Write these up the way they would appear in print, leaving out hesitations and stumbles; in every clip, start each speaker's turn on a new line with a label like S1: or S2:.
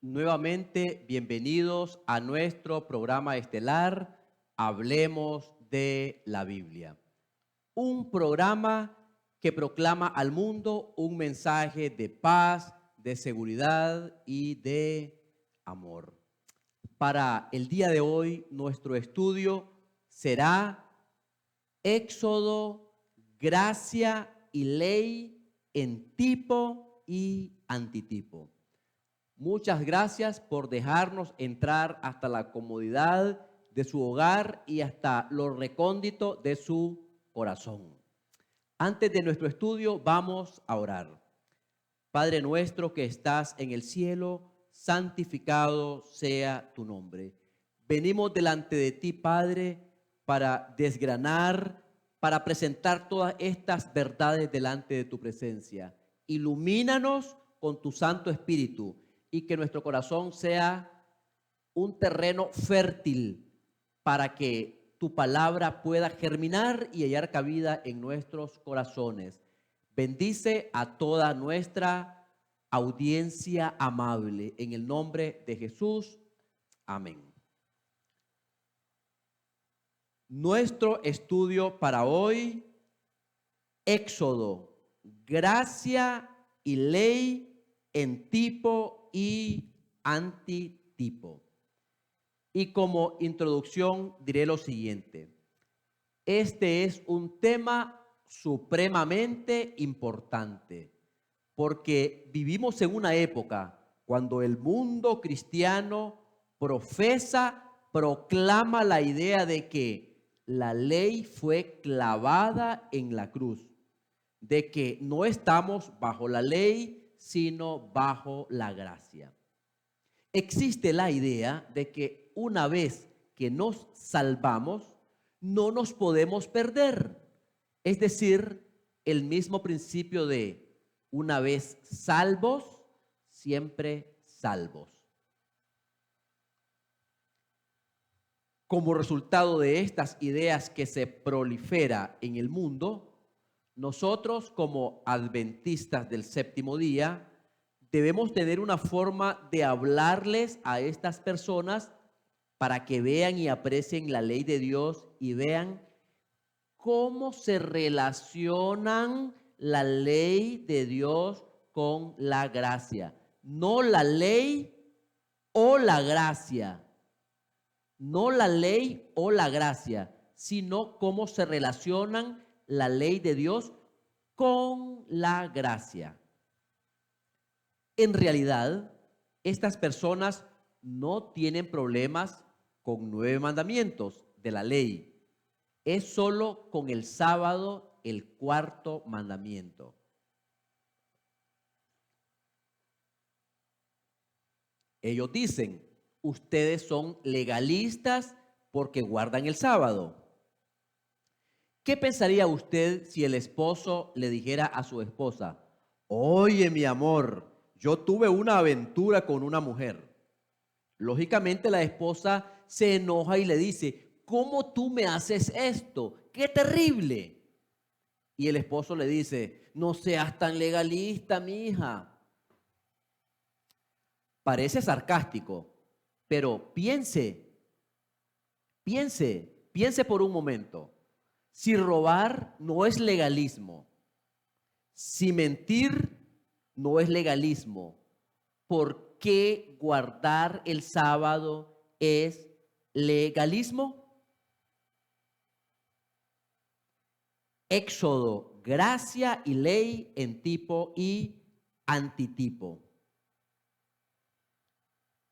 S1: Nuevamente, bienvenidos a nuestro programa estelar, Hablemos de la Biblia. Un programa que proclama al mundo un mensaje de paz, de seguridad y de amor. Para el día de hoy, nuestro estudio será Éxodo, gracia y ley en tipo y antitipo. Muchas gracias por dejarnos entrar hasta la comodidad de su hogar y hasta lo recóndito de su corazón. Antes de nuestro estudio, vamos a orar. Padre nuestro que estás en el cielo, santificado sea tu nombre. Venimos delante de ti, Padre, para desgranar, para presentar todas estas verdades delante de tu presencia. Ilumínanos con tu Santo Espíritu y que nuestro corazón sea un terreno fértil para que tu palabra pueda germinar y hallar cabida en nuestros corazones. Bendice a toda nuestra audiencia amable. En el nombre de Jesús. Amén. Nuestro estudio para hoy, Éxodo, gracia y ley en tipo y antitipo. Y como introducción diré lo siguiente. Este es un tema supremamente importante porque vivimos en una época cuando el mundo cristiano proclama la idea de que la ley fue clavada en la cruz, de que no estamos bajo la ley, sino bajo la gracia. Existe la idea de que una vez que nos salvamos, no nos podemos perder. Es decir, el mismo principio de una vez salvos, siempre salvos. Como resultado de estas ideas que se prolifera en el mundo, nosotros como adventistas del séptimo día debemos tener una forma de hablarles a estas personas para que vean y aprecien la ley de Dios y vean cómo se relacionan la ley de Dios con la gracia. No la ley o la gracia. No la ley o la gracia, sino cómo se relacionan la ley de Dios con la gracia. En realidad, estas personas no tienen problemas con 9 mandamientos de la ley. Es solo con el sábado el cuarto mandamiento. Ellos dicen, ustedes son legalistas porque guardan el sábado. ¿Qué pensaría usted si el esposo le dijera a su esposa, oye, mi amor, yo tuve una aventura con una mujer? Lógicamente la esposa se enoja y le dice, ¿cómo tú me haces esto? ¡Qué terrible! Y el esposo le dice, no seas tan legalista, mi hija. Parece sarcástico, pero piense por un momento. Si robar no es legalismo, si mentir no es legalismo, ¿por qué guardar el sábado es legalismo? Éxodo, gracia y ley en tipo y antitipo.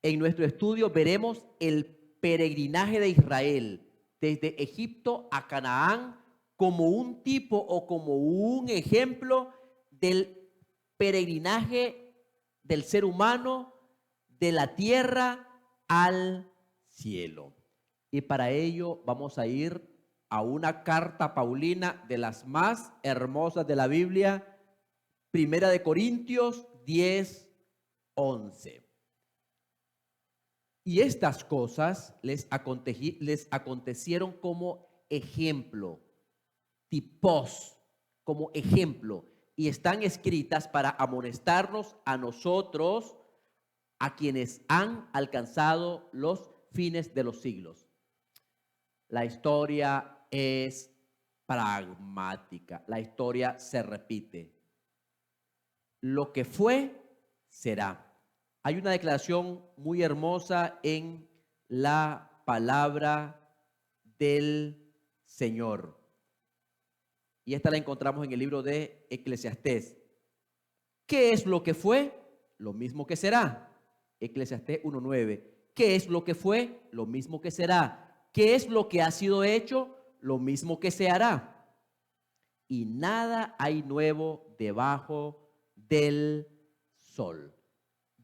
S1: En nuestro estudio veremos el peregrinaje de Israel desde Egipto a Canaán como un tipo o como un ejemplo del peregrinaje del ser humano de la tierra al cielo. Y para ello vamos a ir a una carta paulina de las más hermosas de la Biblia, Primera de Corintios 10:11. Y estas cosas les acontecieron como ejemplo, tipos, como ejemplo, y están escritas para amonestarnos a nosotros a quienes han alcanzado los fines de los siglos. La historia es pragmática, la historia se repite. Lo que fue, será. Hay una declaración muy hermosa en la palabra del Señor. Y esta la encontramos en el libro de Eclesiastés. ¿Qué es lo que fue? Lo mismo que será. Eclesiastés 1:9. ¿Qué es lo que fue? Lo mismo que será. ¿Qué es lo que ha sido hecho? Lo mismo que se hará. Y nada hay nuevo debajo del sol.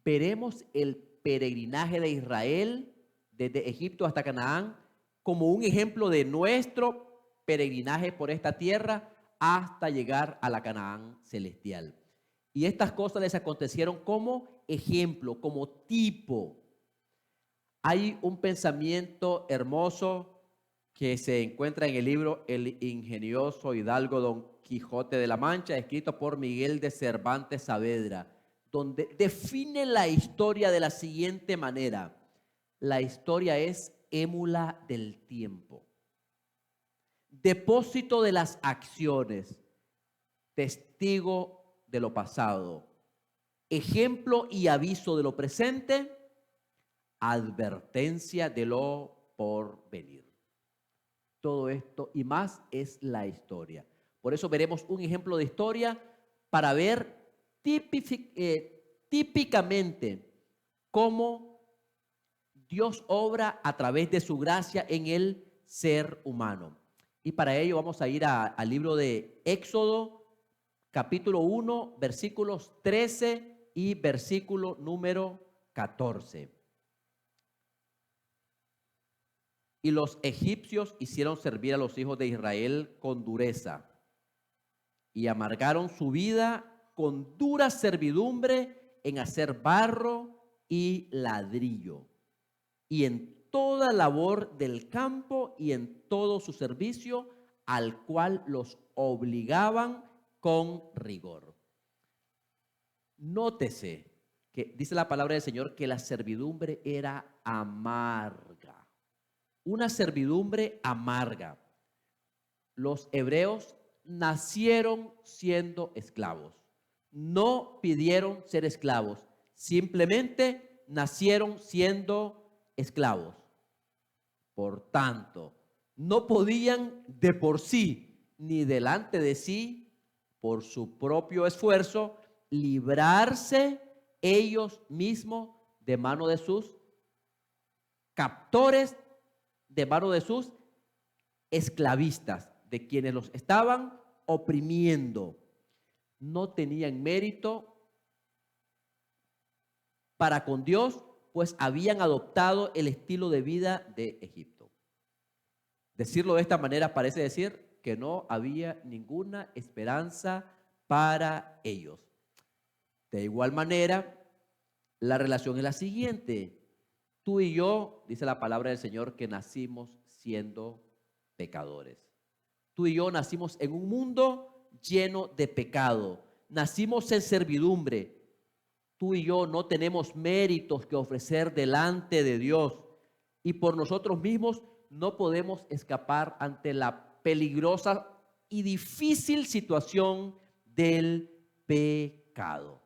S1: Veremos el peregrinaje de Israel desde Egipto hasta Canaán como un ejemplo de nuestro peregrinaje por esta tierra hasta llegar a la Canaán celestial. Y estas cosas les acontecieron como ejemplo, como tipo. Hay un pensamiento hermoso que se encuentra en el libro El ingenioso hidalgo Don Quijote de la Mancha, escrito por Miguel de Cervantes Saavedra, donde define la historia de la siguiente manera. La historia es émula del tiempo, depósito de las acciones, testigo de lo pasado, ejemplo y aviso de lo presente, advertencia de lo por venir. Todo esto y más es la historia. Por eso veremos un ejemplo de historia para ver típicamente cómo Dios obra a través de su gracia en el ser humano. Y para ello vamos a ir al libro de Éxodo, capítulo 1, versículos 13 y versículo número 14. Y los egipcios hicieron servir a los hijos de Israel con dureza y amargaron su vida con dura servidumbre en hacer barro y ladrillo, y en toda labor del campo y en todo su servicio, al cual los obligaban con rigor. Nótese que dice la palabra del Señor que la servidumbre era amarga. Una servidumbre amarga. Los hebreos nacieron siendo esclavos. No pidieron ser esclavos. Simplemente nacieron siendo esclavos. Por tanto, no podían de por sí, ni delante de sí, por su propio esfuerzo, librarse ellos mismos de mano de sus captores, de mano de sus esclavistas, de quienes los estaban oprimiendo. No tenían mérito para con Dios, pues habían adoptado el estilo de vida de Egipto. Decirlo de esta manera parece decir que no había ninguna esperanza para ellos. De igual manera, la relación es la siguiente. Tú y yo, dice la palabra del Señor, que nacimos siendo pecadores. Tú y yo nacimos en un mundo lleno de pecado. Nacimos en servidumbre. Tú y yo no tenemos méritos que ofrecer delante de Dios. Y por nosotros mismos no podemos escapar ante la peligrosa y difícil situación del pecado.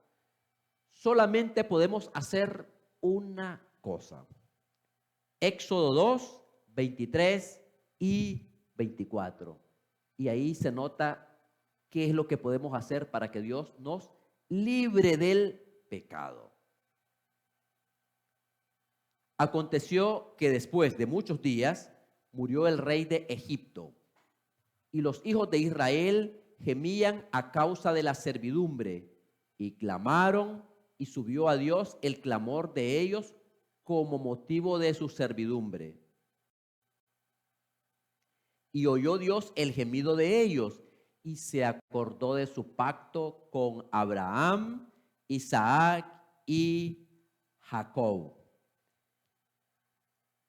S1: Solamente podemos hacer una cosa. Éxodo 2, 23 y 24. Y ahí se nota qué es lo que podemos hacer para que Dios nos libre del pecado. Aconteció que después de muchos días murió el rey de Egipto, y los hijos de Israel gemían a causa de la servidumbre, y clamaron, y subió a Dios el clamor de ellos como motivo de su servidumbre. Y oyó Dios el gemido de ellos, y se acordó de su pacto con Abraham, Isaac y Jacob.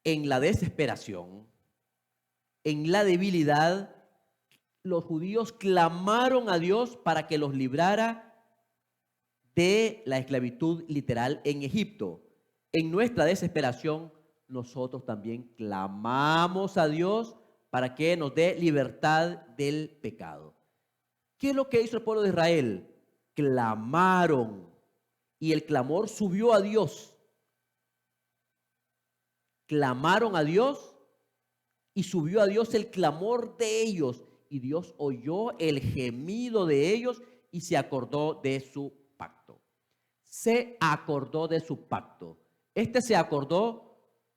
S1: En la desesperación, en la debilidad, los judíos clamaron a Dios para que los librara de la esclavitud literal en Egipto. en nuestra desesperación, nosotros también clamamos a Dios para que nos dé libertad del pecado. ¿Qué es lo que hizo el pueblo de Israel? Clamaron y el clamor subió a Dios. Clamaron a Dios y subió a Dios el clamor de ellos. Y Dios oyó el gemido de ellos y se acordó de su pacto. Se acordó de su pacto. Se acordó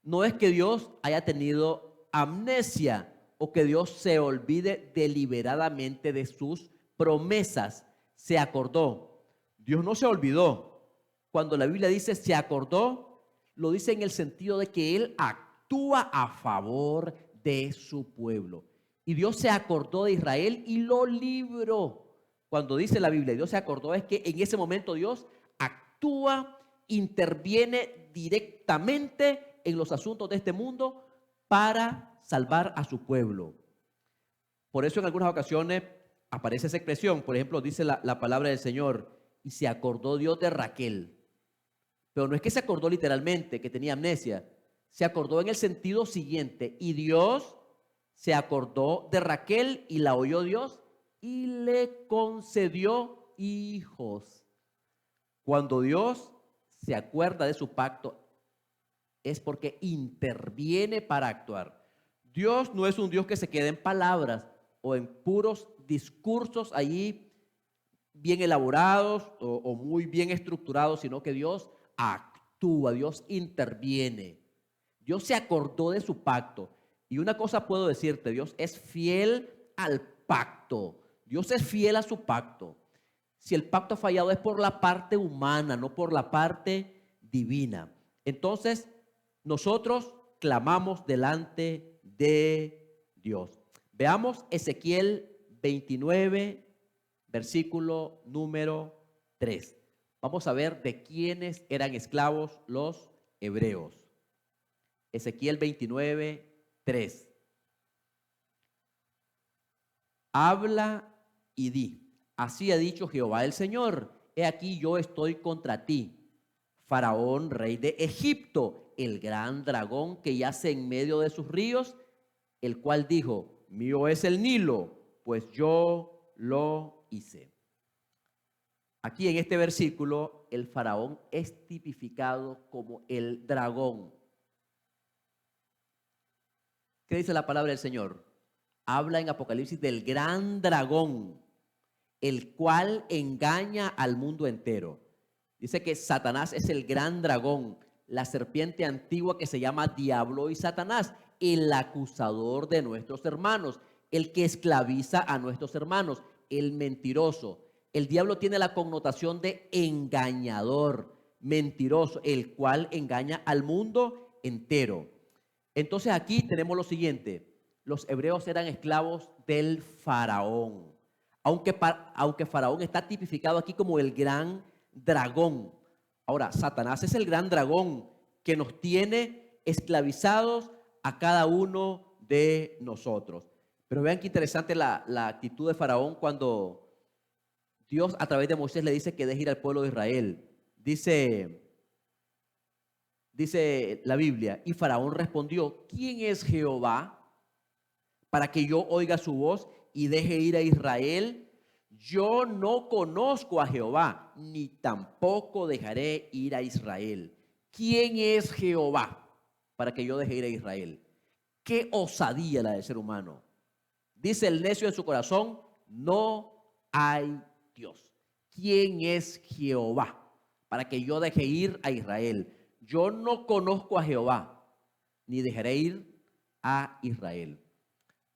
S1: no es que Dios haya tenido amnesia o que Dios se olvide deliberadamente de sus promesas. Se acordó. Dios no se olvidó. Cuando la Biblia dice se acordó, lo dice en el sentido de que Él actúa a favor de su pueblo. Y Dios se acordó de Israel y lo libró. Cuando dice la Biblia, Dios se acordó, es que en ese momento Dios actúa, interviene directamente en los asuntos de este mundo para salvar a su pueblo. Por eso en algunas ocasiones aparece esa expresión. Por ejemplo, dice la palabra del Señor, y se acordó Dios de Raquel. Pero no es que se acordó literalmente, que tenía amnesia. Se acordó en el sentido siguiente. Y Dios se acordó de Raquel y la oyó Dios y le concedió hijos. Cuando Dios se acuerda de su pacto, es porque interviene para actuar. Dios no es un Dios que se quede en palabras o en puros discursos allí bien elaborados o muy bien estructurados, sino que Dios actúa, Dios interviene. Dios se acordó de su pacto. Y una cosa puedo decirte, Dios es fiel al pacto. Dios es fiel a su pacto. Si el pacto ha fallado es por la parte humana, no por la parte divina. Entonces, nosotros clamamos delante de Dios. Veamos Ezequiel 29, versículo número 3. Vamos a ver de quiénes eran esclavos los hebreos. Ezequiel 29, 3. Habla y di, así ha dicho Jehová el Señor, he aquí yo estoy contra ti, Faraón, rey de Egipto, el gran dragón que yace en medio de sus ríos, el cual dijo, mío es el Nilo, pues yo lo hice. Aquí en este versículo, el faraón es tipificado como el dragón. ¿Qué dice la palabra del Señor? Habla en Apocalipsis del gran dragón, el cual engaña al mundo entero. Dice que Satanás es el gran dragón, la serpiente antigua que se llama Diablo y Satanás, el acusador de nuestros hermanos, el que esclaviza a nuestros hermanos, el mentiroso. El diablo tiene la connotación de engañador, mentiroso, el cual engaña al mundo entero. Entonces aquí tenemos lo siguiente: los hebreos eran esclavos del faraón. Aunque Faraón está tipificado aquí como el gran dragón. Ahora, Satanás es el gran dragón que nos tiene esclavizados a cada uno de nosotros. Pero vean qué interesante la actitud de Faraón cuando Dios a través de Moisés le dice que deje ir al pueblo de Israel. Dice la Biblia, y Faraón respondió, ¿quién es Jehová para que yo oiga su voz y deje ir a Israel? Yo no conozco a Jehová, ni tampoco dejaré ir a Israel. ¿Quién es Jehová para que yo deje ir a Israel? Qué osadía la del ser humano. Dice el necio en su corazón, no hay Dios. ¿Quién es Jehová para que yo deje ir a Israel? Yo no conozco a Jehová, ni dejaré ir a Israel.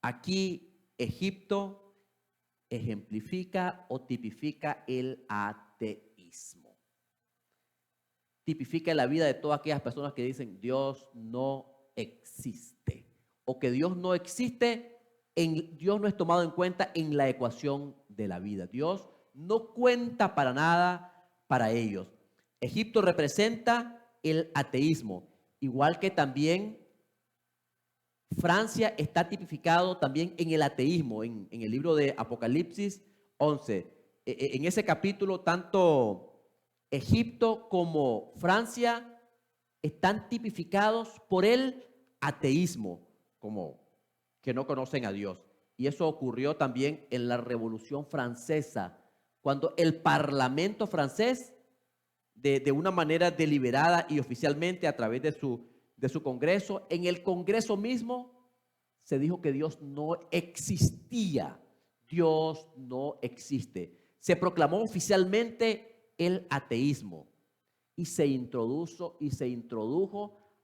S1: Aquí Egipto ejemplifica o tipifica el ateísmo. Tipifica la vida de todas aquellas personas que dicen Dios no existe. O que Dios no existe, Dios no es tomado en cuenta en la ecuación de la vida. Dios no cuenta para nada para ellos. Egipto representa el ateísmo, igual que también Francia está tipificado también en el ateísmo, en el libro de Apocalipsis 11. En ese capítulo, tanto Egipto como Francia están tipificados por el ateísmo, como que no conocen a Dios. Y eso ocurrió también en la Revolución Francesa, cuando el Parlamento francés, de una manera deliberada y oficialmente a través de su Congreso, en el Congreso mismo se dijo que Dios no existía. Dios no existe. Se proclamó oficialmente el ateísmo y se introdujo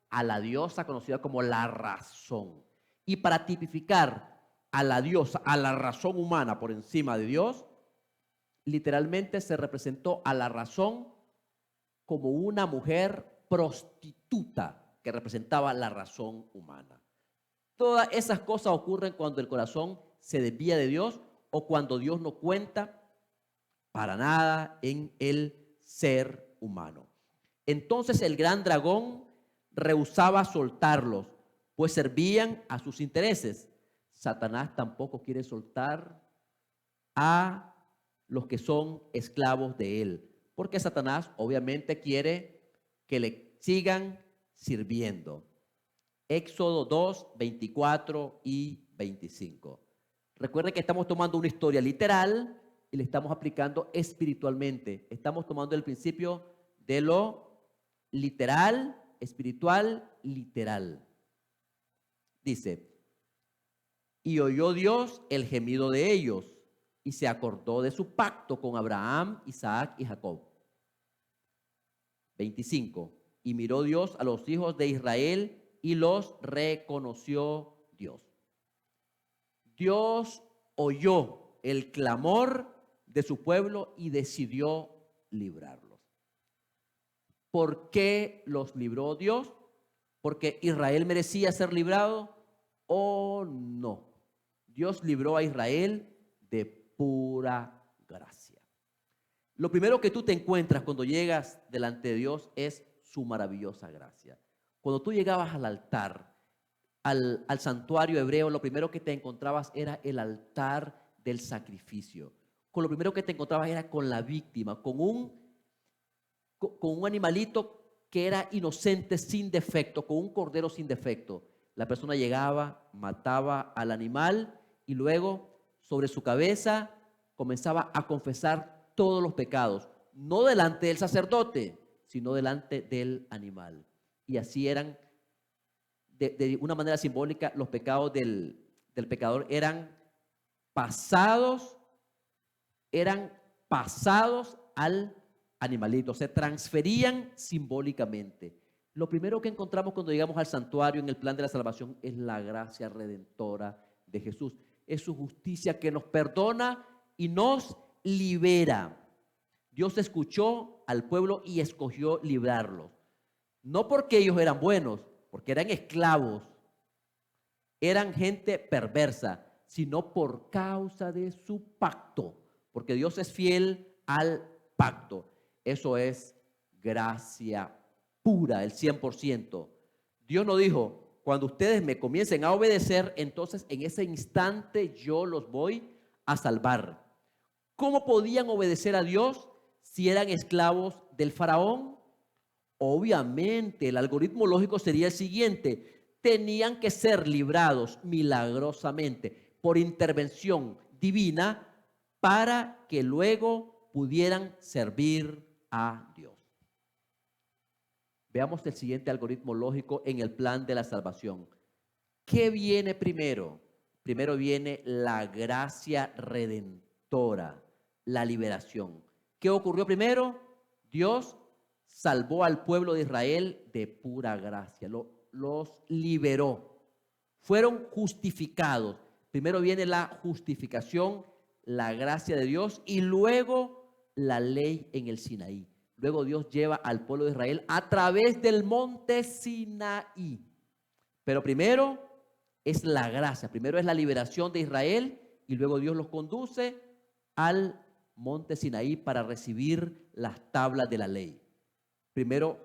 S1: a la diosa conocida como la razón. Y para tipificar a la diosa, a la razón humana por encima de Dios, literalmente se representó a la razón como una mujer prostituta que representaba la razón humana. Todas esas cosas ocurren cuando el corazón se desvía de Dios o cuando Dios no cuenta para nada en el ser humano. Entonces el gran dragón rehusaba soltarlos, pues servían a sus intereses. Satanás tampoco quiere soltar a los que son esclavos de él, porque Satanás obviamente quiere que le sigan sirviendo. Éxodo 2, 24 y 25. Recuerden que estamos tomando una historia literal y le estamos aplicando espiritualmente. Estamos tomando el principio de lo literal, espiritual, literal. Dice, y oyó Dios el gemido de ellos y se acordó de su pacto con Abraham, Isaac y Jacob. 25. Y miró Dios a los hijos de Israel y los reconoció Dios. Dios oyó el clamor de su pueblo y decidió librarlos. ¿Por qué los libró Dios? ¿Porque Israel merecía ser librado o no? Dios libró a Israel de pura gracia. Lo primero que tú te encuentras cuando llegas delante de Dios es su maravillosa gracia. Cuando tú llegabas al altar, al santuario hebreo, lo primero que te encontrabas era el altar del sacrificio. Con lo primero que te encontrabas era con la víctima, con un animalito que era inocente, sin defecto, con un cordero sin defecto. La persona llegaba, mataba al animal y luego sobre su cabeza comenzaba a confesar todos los pecados, no delante del sacerdote, sino delante del animal. Y así eran, de una manera simbólica, los pecados del pecador eran pasados al animalito, se transferían simbólicamente. Lo primero que encontramos cuando llegamos al santuario en el plan de la salvación es la gracia redentora de Jesús. Es su justicia que nos perdona y nos libera. Dios escuchó al pueblo y escogió librarlos. No porque ellos eran buenos, porque eran esclavos, eran gente perversa, sino por causa de su pacto, porque Dios es fiel al pacto. Eso es gracia pura, el 100%. Dios no dijo, cuando ustedes me comiencen a obedecer, entonces en ese instante yo los voy a salvar. ¿Cómo podían obedecer a Dios si eran esclavos del faraón? Obviamente, el algoritmo lógico sería el siguiente: tenían que ser librados milagrosamente por intervención divina para que luego pudieran servir a Dios. Veamos el siguiente algoritmo lógico en el plan de la salvación. ¿Qué viene primero? Primero viene la gracia redentora, la liberación. ¿Qué ocurrió primero? Dios salvó al pueblo de Israel de pura gracia, los liberó. Fueron justificados. Primero viene la justificación, la gracia de Dios y luego la ley en el Sinaí. Luego Dios lleva al pueblo de Israel a través del monte Sinaí. Pero primero es la gracia, primero es la liberación de Israel y luego Dios los conduce al monte Sinaí para recibir las tablas de la ley. Primero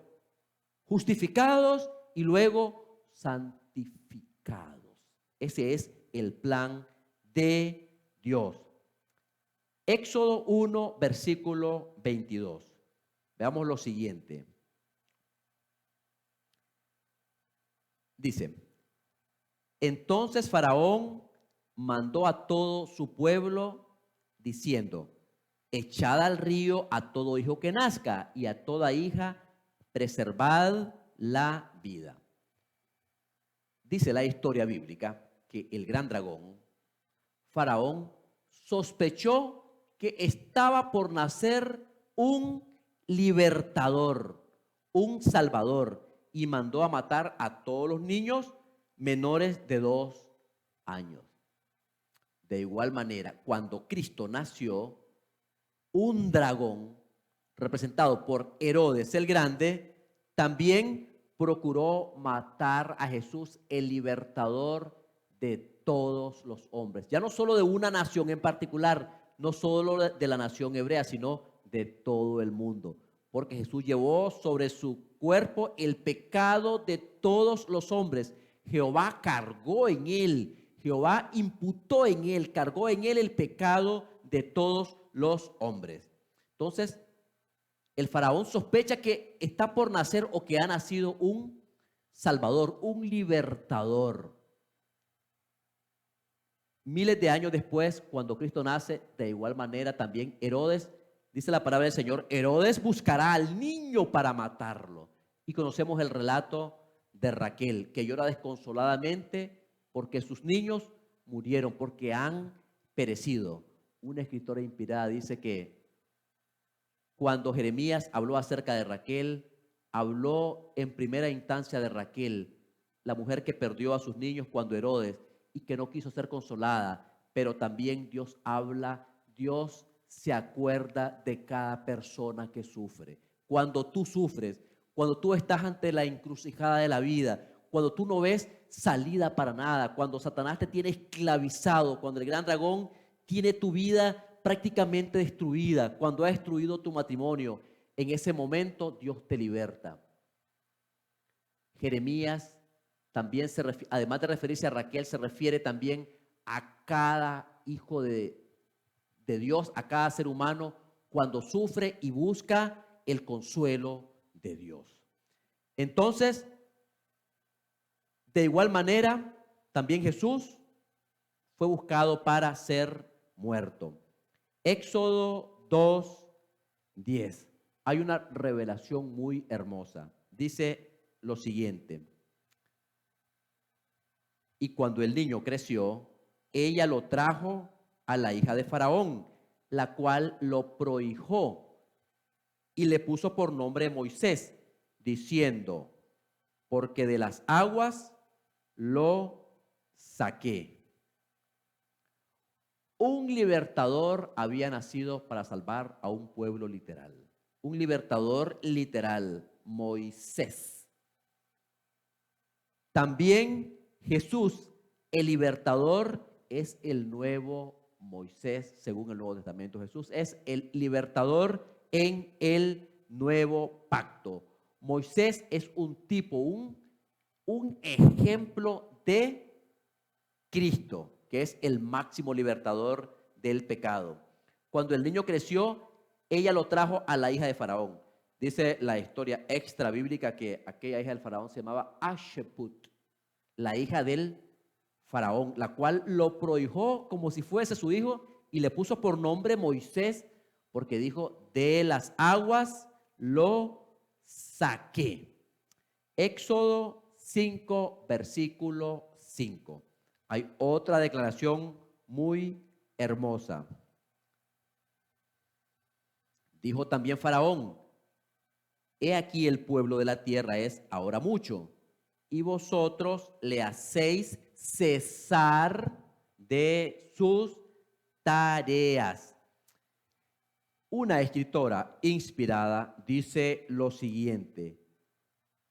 S1: justificados y luego santificados. Ese es el plan de Dios. Éxodo 1, versículo 22. Veamos lo siguiente. Dice, entonces Faraón mandó a todo su pueblo diciendo, echad al río a todo hijo que nazca y a toda hija preservad la vida. Dice la historia bíblica que el gran dragón, Faraón, sospechó que estaba por nacer un libertador, un salvador, y mandó a matar a todos los niños menores de 2 años. De igual manera, cuando Cristo nació, un dragón, representado por Herodes el Grande, también procuró matar a Jesús, el libertador de todos los hombres. Ya no solo de una nación en particular, no solo de la nación hebrea, sino de todo el mundo. Porque Jesús llevó sobre su cuerpo el pecado de todos los hombres. Jehová cargó en él, Jehová imputó en él, cargó en él el pecado de todos los hombres. Entonces, el faraón sospecha que está por nacer o que ha nacido un salvador, un libertador. Miles de años después, cuando Cristo nace, de igual manera también Herodes, dice la palabra del Señor, Herodes buscará al niño para matarlo. Y conocemos el relato de Raquel, que llora desconsoladamente porque sus niños murieron, porque han perecido. Una escritora inspirada dice que cuando Jeremías habló acerca de Raquel, habló en primera instancia de Raquel, la mujer que perdió a sus niños cuando Herodes y que no quiso ser consolada, pero también Dios habla, Dios se acuerda de cada persona que sufre. Cuando tú sufres, cuando tú estás ante la encrucijada de la vida, cuando tú no ves salida para nada, cuando Satanás te tiene esclavizado, cuando el gran dragón tiene tu vida prácticamente destruida, cuando ha destruido tu matrimonio, en ese momento Dios te liberta. Jeremías también además de referirse a Raquel, se refiere también a cada hijo de Dios, a cada ser humano, cuando sufre y busca el consuelo de Dios. Entonces, de igual manera, también Jesús fue buscado para ser muerto. Éxodo 2:10. Hay una revelación muy hermosa. Dice lo siguiente. Y cuando el niño creció, ella lo trajo a la hija de Faraón, la cual lo prohijó y le puso por nombre Moisés, diciendo, porque de las aguas lo saqué. Un libertador había nacido para salvar a un pueblo literal. Un libertador literal, Moisés. También Jesús, el libertador, es el nuevo Moisés, según el Nuevo Testamento. Jesús es el libertador en el nuevo pacto. Moisés es un tipo, un ejemplo de Cristo, que es el máximo libertador del pecado. Cuando el niño creció, ella lo trajo a la hija de Faraón. Dice la historia extra bíblica que aquella hija del Faraón se llamaba Asheput, la hija del Faraón, la cual lo prohijó como si fuese su hijo y le puso por nombre Moisés, porque dijo, de las aguas lo saqué. Éxodo 5, versículo 5. Hay otra declaración muy hermosa. Dijo también Faraón, he aquí el pueblo de la tierra es ahora mucho, y vosotros le hacéis cesar de sus tareas. Una escritora inspirada dice lo siguiente: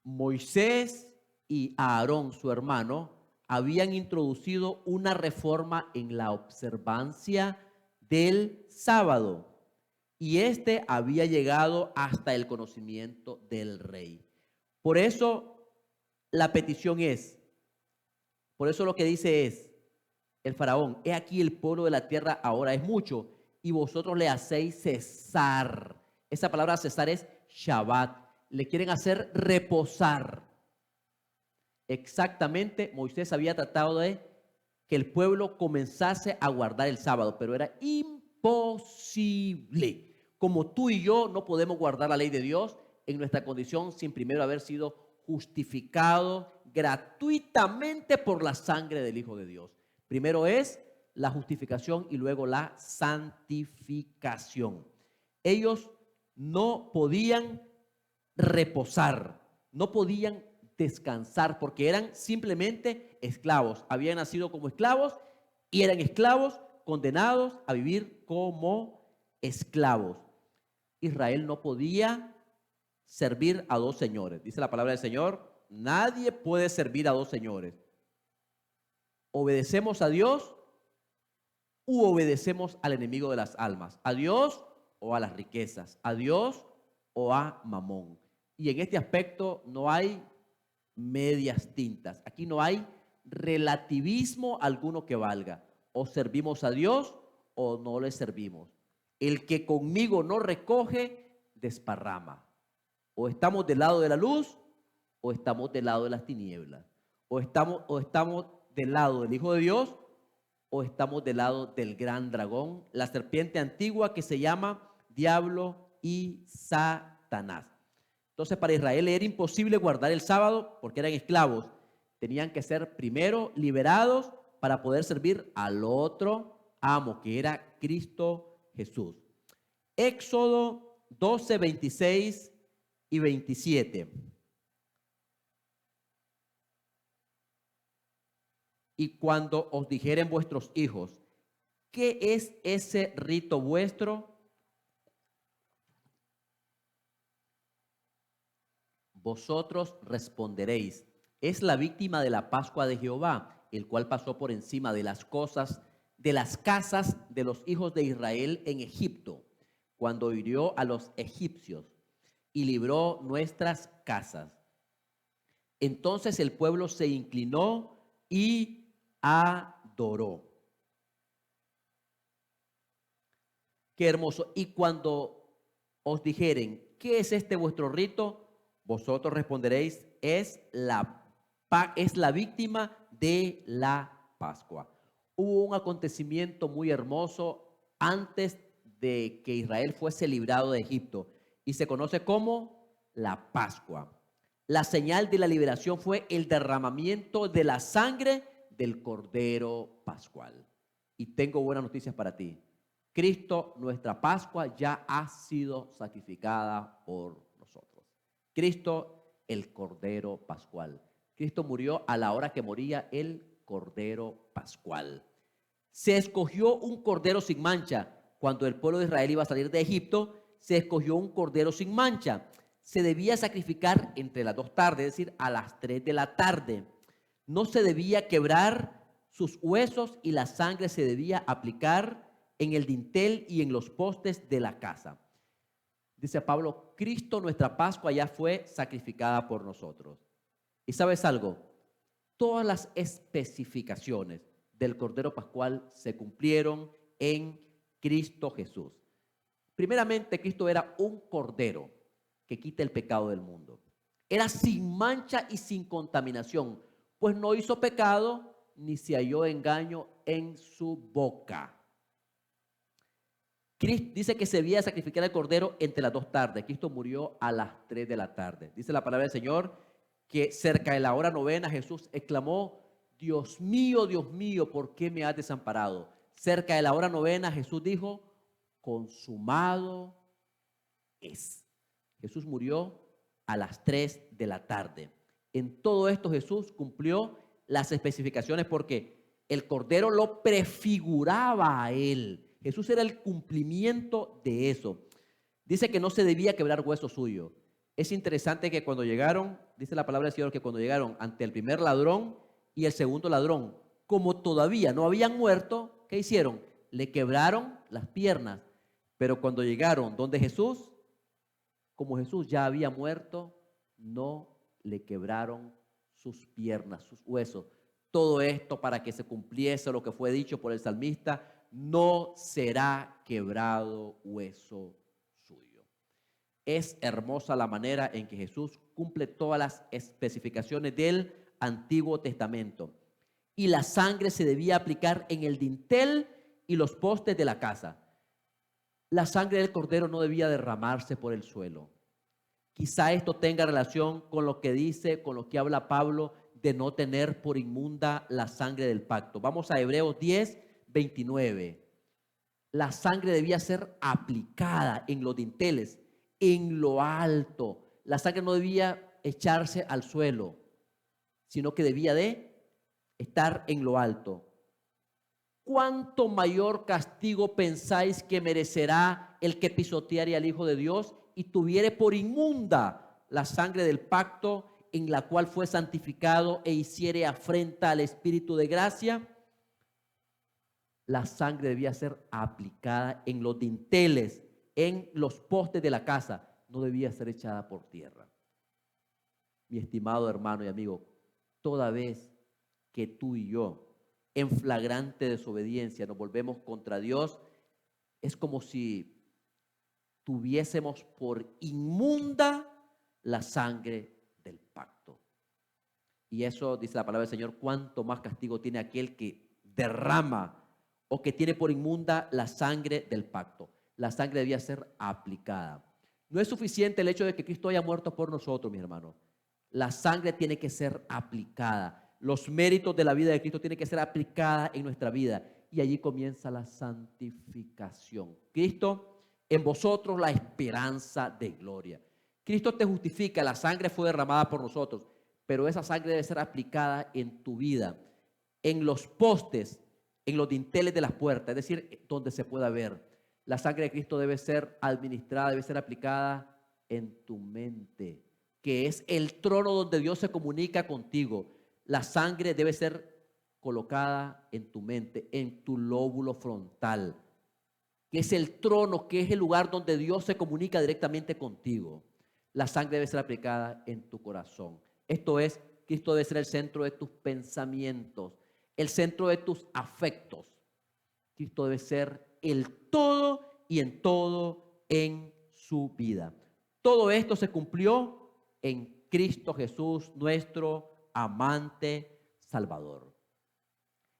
S1: Moisés y Aarón, su hermano, habían introducido una reforma en la observancia del sábado y este había llegado hasta el conocimiento del rey. Por eso la petición es, por eso lo que dice es el faraón, he aquí el pueblo de la tierra ahora es mucho y vosotros le hacéis cesar. Esa palabra cesar es Shabbat. Le quieren hacer reposar. Exactamente, Moisés había tratado de que el pueblo comenzase a guardar el sábado, pero era imposible. Como tú y yo no podemos guardar la ley de Dios en nuestra condición sin primero haber sido justificado gratuitamente por la sangre del Hijo de Dios. Primero es la justificación y luego la santificación. Ellos no podían reposar, no podían descansar porque eran simplemente esclavos. Habían nacido como esclavos y eran esclavos condenados a vivir como esclavos. Israel no podía servir a dos señores. Dice la palabra del Señor, nadie puede servir a dos señores. Obedecemos a Dios u obedecemos al enemigo de las almas, a Dios o a las riquezas, a Dios o a Mamón. Y en este aspecto no hay medias tintas. Aquí no hay relativismo alguno que valga. O servimos a Dios o no le servimos. El que conmigo no recoge, desparrama. O estamos del lado de la luz o estamos del lado de las tinieblas. O estamos del lado del Hijo de Dios o estamos del lado del gran dragón, la serpiente antigua que se llama Diablo y Satanás. Entonces para Israel era imposible guardar el sábado porque eran esclavos. Tenían que ser primero liberados para poder servir al otro amo, que era Cristo Jesús. Éxodo 12, 26 y 27. Y cuando os dijeren vuestros hijos, ¿qué es ese rito vuestro? Vosotros responderéis, es la víctima de la Pascua de Jehová, el cual pasó por encima de las cosas, de las casas de los hijos de Israel en Egipto, cuando hirió a los egipcios y libró nuestras casas. Entonces el pueblo se inclinó y adoró. Qué hermoso. Y cuando os dijeren, ¿qué es este vuestro rito? Vosotros responderéis, es la víctima de la Pascua. Hubo un acontecimiento muy hermoso antes de que Israel fuese librado de Egipto y se conoce como la Pascua. La señal de la liberación fue el derramamiento de la sangre del Cordero Pascual. Y tengo buenas noticias para ti. Cristo, nuestra Pascua, ya ha sido sacrificada por nosotros. Cristo, el Cordero Pascual. Cristo murió a la hora que moría el Cordero Pascual. Se escogió un cordero sin mancha. Cuando el pueblo de Israel iba a salir de Egipto, se escogió un cordero sin mancha. Se debía sacrificar entre las 2 tardes, es decir, a las 3 de la tarde. No se debía quebrar sus huesos y la sangre se debía aplicar en el dintel y en los postes de la casa. Dice Pablo, Cristo, nuestra Pascua, ya fue sacrificada por nosotros. ¿Y sabes algo? Todas las especificaciones del Cordero Pascual se cumplieron en Cristo Jesús. Primeramente, Cristo era un cordero que quita el pecado del mundo. Era sin mancha y sin contaminación, pues no hizo pecado ni se halló engaño en su boca. Cristo dice que se debía sacrificar el cordero entre las 2 tardes. Cristo murió a las 3 de la tarde. Dice la palabra del Señor que cerca de la hora 9 Jesús exclamó, Dios mío, ¿por qué me has desamparado? Cerca de la hora 9 Jesús dijo, consumado es. Jesús murió a las 3 de la tarde. En todo esto Jesús cumplió las especificaciones porque el cordero lo prefiguraba a él. Jesús era el cumplimiento de eso. Dice que no se debía quebrar hueso suyo. Es interesante que cuando llegaron, dice la palabra del Señor, que cuando llegaron ante el primer ladrón y el segundo ladrón, como todavía no habían muerto, ¿qué hicieron? Le quebraron las piernas. Pero cuando llegaron donde Jesús, como Jesús ya había muerto, no le quebraron sus piernas, sus huesos. Todo esto para que se cumpliese lo que fue dicho por el salmista, no será quebrado hueso suyo. Es hermosa la manera en que Jesús cumple todas las especificaciones del Antiguo Testamento. Y la sangre se debía aplicar en el dintel y los postes de la casa. La sangre del cordero no debía derramarse por el suelo. Quizá esto tenga relación con lo que dice, con lo que habla Pablo de no tener por inmunda la sangre del pacto. Vamos a Hebreos 10, 29. La sangre debía ser aplicada en los dinteles, en lo alto. La sangre no debía echarse al suelo, sino que debía de estar en lo alto. ¿Cuánto mayor castigo pensáis que merecerá el que pisoteare al Hijo de Dios y tuviere por inmunda la sangre del pacto en la cual fue santificado e hiciere afrenta al Espíritu de gracia? La sangre debía ser aplicada en los dinteles, en los postes de la casa, no debía ser echada por tierra. Mi estimado hermano y amigo, toda vez que tú y yo en flagrante desobediencia nos volvemos contra Dios, es como si tuviésemos por inmunda la sangre del pacto. Y eso dice la palabra del Señor: cuánto más castigo tiene aquel que derrama o que tiene por inmunda la sangre del pacto. La sangre debía ser aplicada. No es suficiente el hecho de que Cristo haya muerto por nosotros, mis hermanos. La sangre tiene que ser aplicada. Los méritos de la vida de Cristo tienen que ser aplicada en nuestra vida. Y allí comienza la santificación. Cristo en vosotros, la esperanza de gloria. Cristo te justifica, la sangre fue derramada por nosotros, pero esa sangre debe ser aplicada en tu vida, en los postes, en los dinteles de las puertas, es decir, donde se pueda ver. La sangre de Cristo debe ser administrada, debe ser aplicada en tu mente, que es el trono donde Dios se comunica contigo. La sangre debe ser colocada en tu mente, en tu lóbulo frontal, que es el trono, que es el lugar donde Dios se comunica directamente contigo. La sangre debe ser aplicada en tu corazón. Esto es, Cristo debe ser el centro de tus pensamientos, el centro de tus afectos. Cristo debe ser el todo y en todo en su vida. Todo esto se cumplió en Cristo Jesús, nuestro amante Salvador.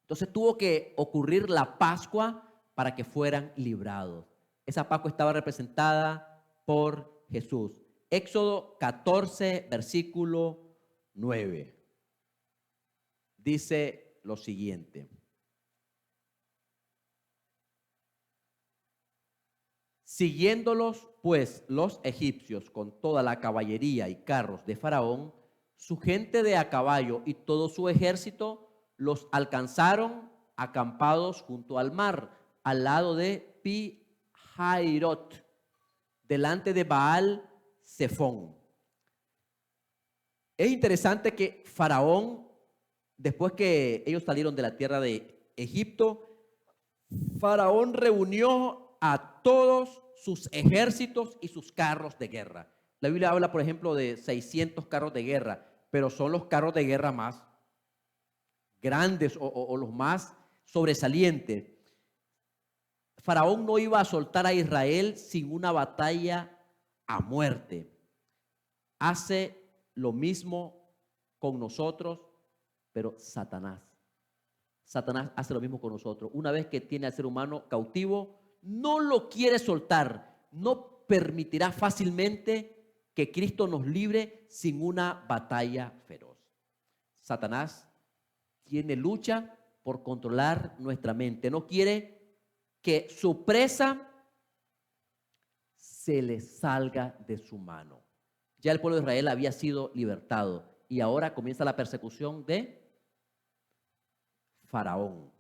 S1: Entonces tuvo que ocurrir la Pascua para que fueran librados. Esa Pascua estaba representada por Jesús. Éxodo 14, versículo 9. Dice lo siguiente: siguiéndolos pues los egipcios con toda la caballería y carros de Faraón, su gente de a caballo y todo su ejército los alcanzaron acampados junto al mar, al lado de Pi-Hairot, delante de Baal Zephón. Es interesante que Faraón, después que ellos salieron de la tierra de Egipto, Faraón reunió a todos sus ejércitos y sus carros de guerra. La Biblia habla, por ejemplo, de 600 carros de guerra, pero son los carros de guerra más grandes o los más sobresalientes. Faraón no iba a soltar a Israel sin una batalla a muerte. Hace lo mismo con nosotros, pero Satanás hace lo mismo con nosotros. Una vez que tiene al ser humano cautivo, no lo quiere soltar, no permitirá fácilmente que Cristo nos libre sin una batalla feroz. Satanás tiene lucha por controlar nuestra mente, no quiere que su presa se le salga de su mano. Ya el pueblo de Israel había sido libertado y ahora comienza la persecución de Faraón.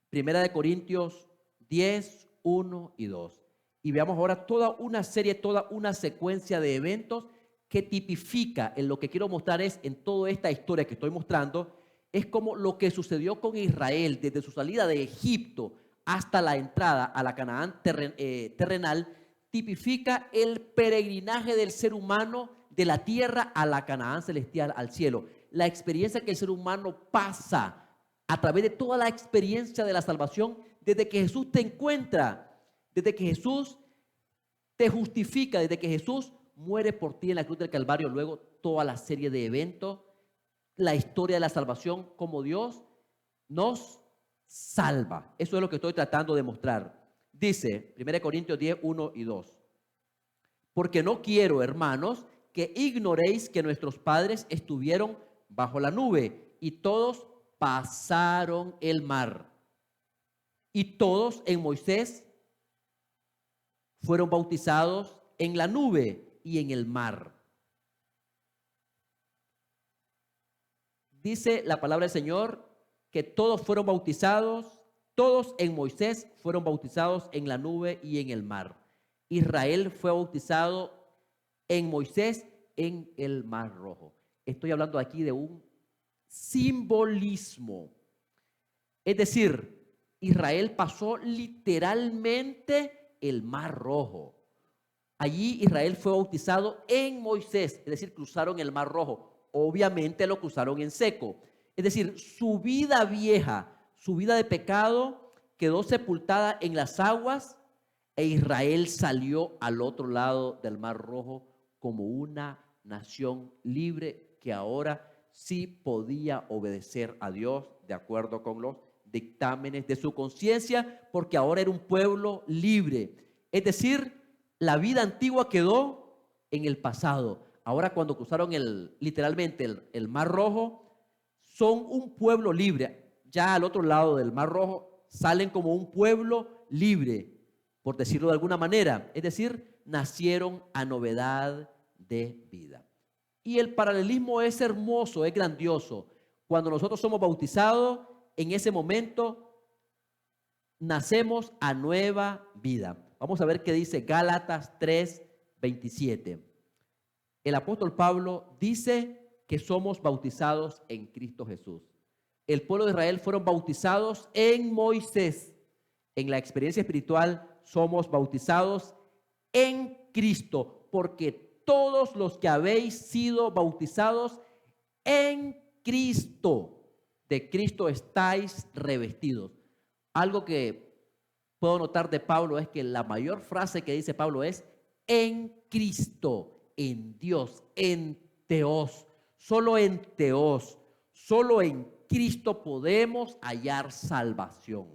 S1: Primera de Corintios 10, 1 y 2. Y veamos ahora toda una serie, toda una secuencia de eventos que tipifica, en lo que quiero mostrar es, en toda esta historia que estoy mostrando, es como lo que sucedió con Israel desde su salida de Egipto hasta la entrada a la Canaán terrenal, tipifica el peregrinaje del ser humano de la tierra a la Canaán celestial, al cielo. La experiencia que el ser humano pasa a través de toda la experiencia de la salvación, desde que Jesús te encuentra, desde que Jesús te justifica, desde que Jesús muere por ti en la cruz del Calvario, luego toda la serie de eventos la historia de la salvación, como Dios nos salva. Eso es lo que estoy tratando de mostrar. Dice 1 Corintios 10, 1 y 2. Porque no quiero, hermanos, que ignoréis que nuestros padres estuvieron bajo la nube y todos pasaron el mar. Y todos en Moisés fueron bautizados en la nube y en el mar. Dice la palabra del Señor que todos fueron bautizados, todos en Moisés fueron bautizados en la nube y en el mar. Israel fue bautizado en Moisés en el Mar Rojo. Estoy hablando aquí de un simbolismo. Es decir, Israel pasó literalmente el Mar Rojo. Allí Israel fue bautizado en Moisés, es decir, cruzaron el Mar Rojo. Obviamente lo cruzaron en seco. Es decir, su vida vieja, su vida de pecado quedó sepultada en las aguas e Israel salió al otro lado del Mar Rojo como una nación libre que ahora sí podía obedecer a Dios de acuerdo con los dictámenes de su conciencia, porque ahora era un pueblo libre. Es decir, la vida antigua quedó en el pasado. Ahora cuando cruzaron literalmente el Mar Rojo, son un pueblo libre. Ya al otro lado del Mar Rojo salen como un pueblo libre, por decirlo de alguna manera. Es decir, nacieron a novedad de vida. Y el paralelismo es hermoso, es grandioso. Cuando nosotros somos bautizados, en ese momento nacemos a nueva vida. Vamos a ver qué dice Gálatas 3:27. El apóstol Pablo dice que somos bautizados en Cristo Jesús. El pueblo de Israel fueron bautizados en Moisés. En la experiencia espiritual somos bautizados en Cristo, porque todos los que habéis sido bautizados en Cristo, de Cristo estáis revestidos. Algo que puedo notar de Pablo es que la mayor frase que dice Pablo es en Cristo, en Dios, en Teos. Solo en Teos, solo en Cristo podemos hallar salvación.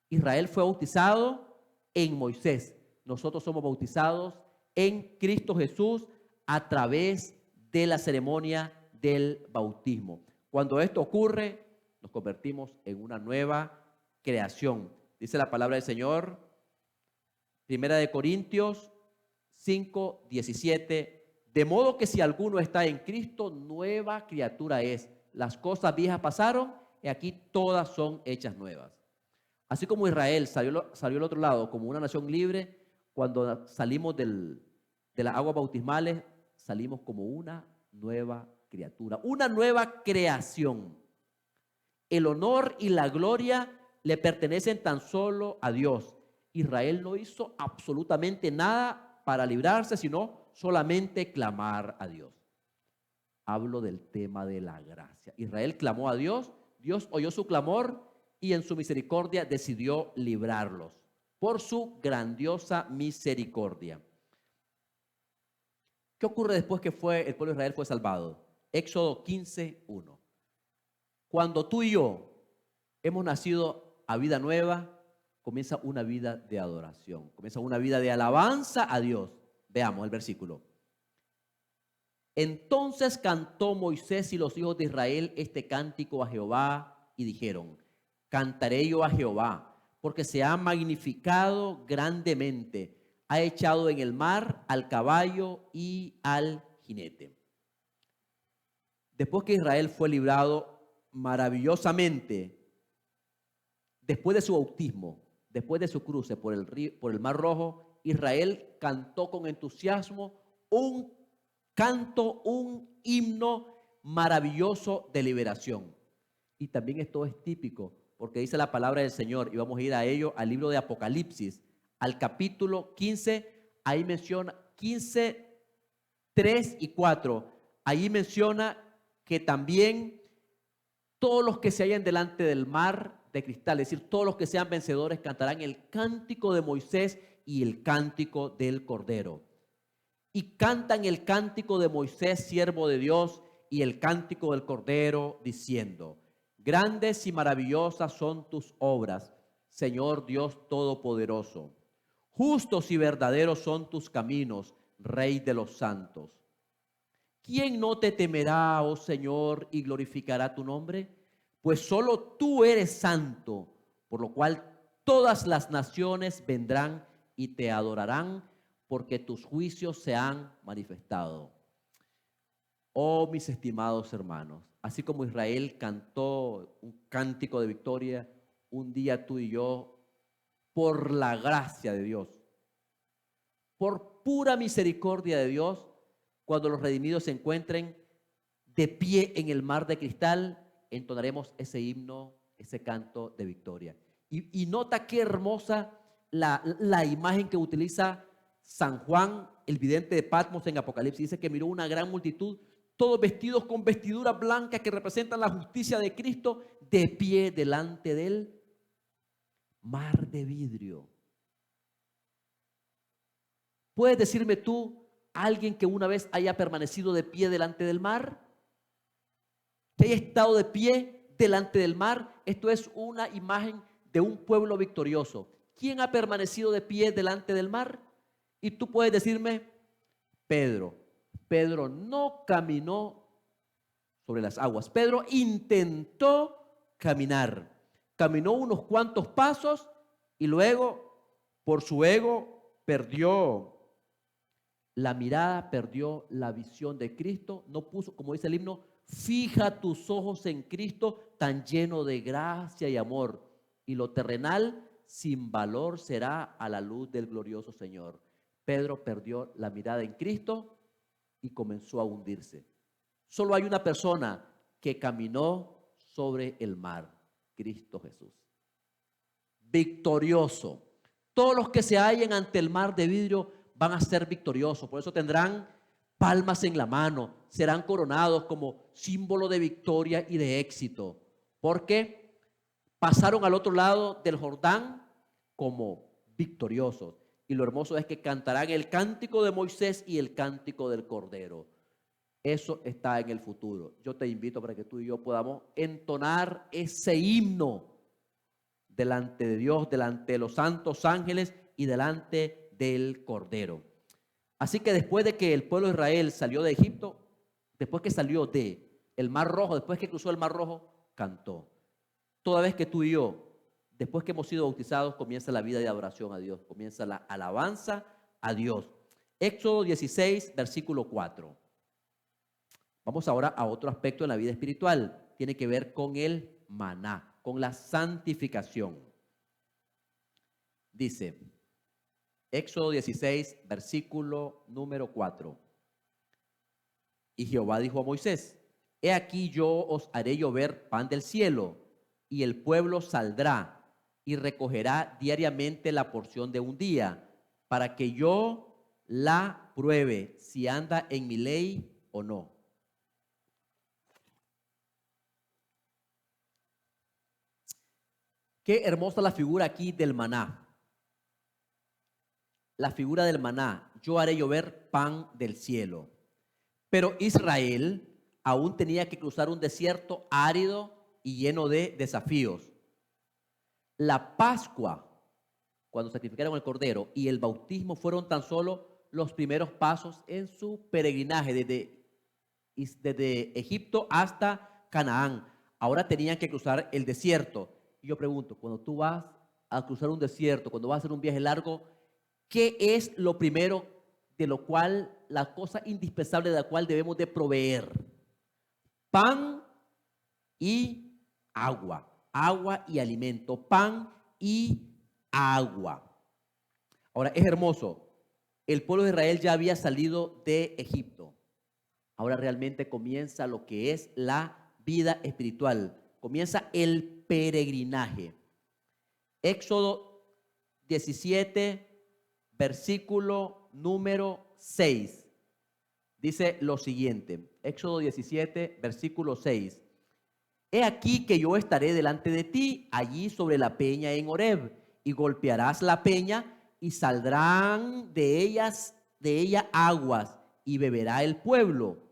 S1: Israel fue bautizado en Moisés. Nosotros somos bautizados en Cristo Jesús a través de la ceremonia del bautismo. Cuando esto ocurre, nos convertimos en una nueva creación. Dice la palabra del Señor, 1 Corintios 5:17, de modo que si alguno está en Cristo, nueva criatura es. Las cosas viejas pasaron y aquí todas son hechas nuevas. Así como Israel salió al otro lado como una nación libre, cuando salimos de las aguas bautismales, salimos como una nueva criatura, una nueva creación. El honor y la gloria le pertenecen tan solo a Dios. Israel no hizo absolutamente nada para librarse, sino solamente clamar a Dios. Hablo del tema de la gracia. Israel clamó a Dios, Dios oyó su clamor y en su misericordia decidió librarlos por su grandiosa misericordia. ¿Qué ocurre después que el pueblo de Israel fue salvado? Éxodo 15:1. Cuando tú y yo hemos nacido a vida nueva, comienza una vida de adoración, comienza una vida de alabanza a Dios. Veamos el versículo. Entonces cantó Moisés y los hijos de Israel este cántico a Jehová y dijeron, cantaré yo a Jehová, porque se ha magnificado grandemente, ha echado en el mar al caballo y al jinete. Después que Israel fue librado maravillosamente, después de su bautismo, después de su cruce por el Mar Rojo, Israel cantó con entusiasmo un canto, un himno maravilloso de liberación. Y también esto es típico, porque dice la palabra del Señor, y vamos a ir a ello, al libro de Apocalipsis, al capítulo 15, ahí menciona 15, 3 y 4, ahí menciona que también todos los que se hallan delante del mar de cristal, es decir, todos los que sean vencedores cantarán el cántico de Moisés y el cántico del Cordero. Y cantan el cántico de Moisés, siervo de Dios, y el cántico del Cordero, diciendo: grandes y maravillosas son tus obras, Señor Dios Todopoderoso. Justos y verdaderos son tus caminos, Rey de los santos. ¿Quién no te temerá, oh Señor, y glorificará tu nombre? Pues solo tú eres santo, por lo cual todas las naciones vendrán y te adorarán, porque tus juicios se han manifestado. Oh, mis estimados hermanos, así como Israel cantó un cántico de victoria, un día tú y yo, por la gracia de Dios, por pura misericordia de Dios, cuando los redimidos se encuentren de pie en el mar de cristal, entonaremos ese himno, ese canto de victoria. Y nota qué hermosa la imagen que utiliza San Juan, el vidente de Patmos en Apocalipsis. Dice que miró una gran multitud, todos vestidos con vestiduras blancas que representan la justicia de Cristo, de pie delante del mar de vidrio. ¿Puedes decirme tú, alguien que una vez haya permanecido de pie delante del mar? Que haya estado de pie delante del mar. Esto es una imagen de un pueblo victorioso. ¿Quién ha permanecido de pie delante del mar? Y tú puedes decirme: Pedro. Pedro no caminó sobre las aguas. Pedro intentó caminar. Caminó unos cuantos pasos y luego, por su ego, perdió la mirada, perdió la visión de Cristo. No puso, como dice el himno, fija tus ojos en Cristo, tan lleno de gracia y amor, y lo terrenal sin valor será a la luz del glorioso Señor. Pedro perdió la mirada en Cristo y comenzó a hundirse. Solo hay una persona que caminó sobre el mar: Cristo Jesús. Victorioso. Todos los que se hallen ante el mar de vidrio van a ser victoriosos. Por eso tendrán palmas en la mano, serán coronados como símbolo de victoria y de éxito, porque pasaron al otro lado del Jordán como victoriosos. Y lo hermoso es que cantarán el cántico de Moisés y el cántico del Cordero. Eso está en el futuro. Yo te invito para que tú y yo podamos entonar ese himno delante de Dios, delante de los santos ángeles y delante del Cordero. Así que después de que el pueblo de Israel salió de Egipto, después que salió de el Mar Rojo, después que cruzó el Mar Rojo, cantó. Toda vez que tú y yo, después que hemos sido bautizados, comienza la vida de adoración a Dios, comienza la alabanza a Dios. Éxodo 16, versículo 4. Vamos ahora a otro aspecto en la vida espiritual. Tiene que ver con el maná, con la santificación. Dice, Éxodo 16, versículo número 4. Y Jehová dijo a Moisés: he aquí yo os haré llover pan del cielo, y el pueblo saldrá y recogerá diariamente la porción de un día, para que yo la pruebe si anda en mi ley o no. Qué hermosa la figura aquí del maná. La figura del maná: yo haré llover pan del cielo. Pero Israel aún tenía que cruzar un desierto árido y lleno de desafíos. La Pascua, cuando sacrificaron el cordero, y el bautismo fueron tan solo los primeros pasos en su peregrinaje desde Egipto hasta Canaán. Ahora tenían que cruzar el desierto. Y yo pregunto, cuando tú vas a cruzar un desierto, cuando vas a hacer un viaje largo, ¿qué es lo primero de lo cual, la cosa indispensable de la cual debemos de proveer? Pan y agua. Agua y alimento. Pan y agua. Ahora, es hermoso. El pueblo de Israel ya había salido de Egipto. Ahora realmente comienza lo que es la vida espiritual. Comienza el peregrinaje. Éxodo 17, versículo número 6. Dice lo siguiente. Éxodo 17, versículo 6. He aquí que yo estaré delante de ti, allí sobre la peña en Horeb, y golpearás la peña, y saldrán de ella aguas, y beberá el pueblo.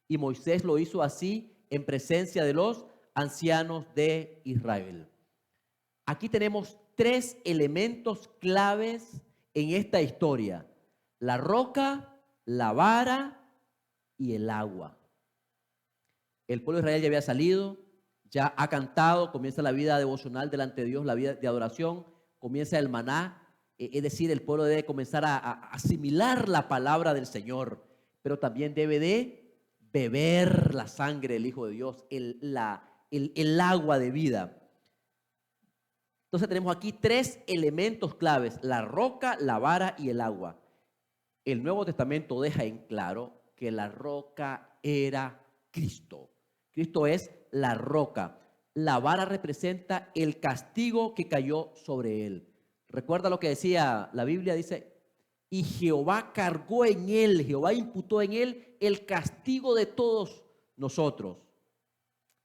S1: Y Moisés lo hizo así en presencia de los ancianos de Israel. Aquí tenemos tres elementos claves en esta historia: la roca, la vara y el agua. El pueblo de Israel ya había salido, ya ha cantado, comienza la vida devocional delante de Dios, la vida de adoración, comienza el maná, es decir, el pueblo debe comenzar a asimilar la palabra del Señor, pero también debe de beber la sangre del Hijo de Dios, el agua de vida. Entonces tenemos aquí tres elementos claves: la roca, la vara y el agua. El Nuevo Testamento deja en claro que la roca era Cristo. Cristo es la roca. La vara representa el castigo que cayó sobre él. Recuerda lo que decía la Biblia, dice: y Jehová cargó en él, Jehová imputó en él el castigo de todos nosotros.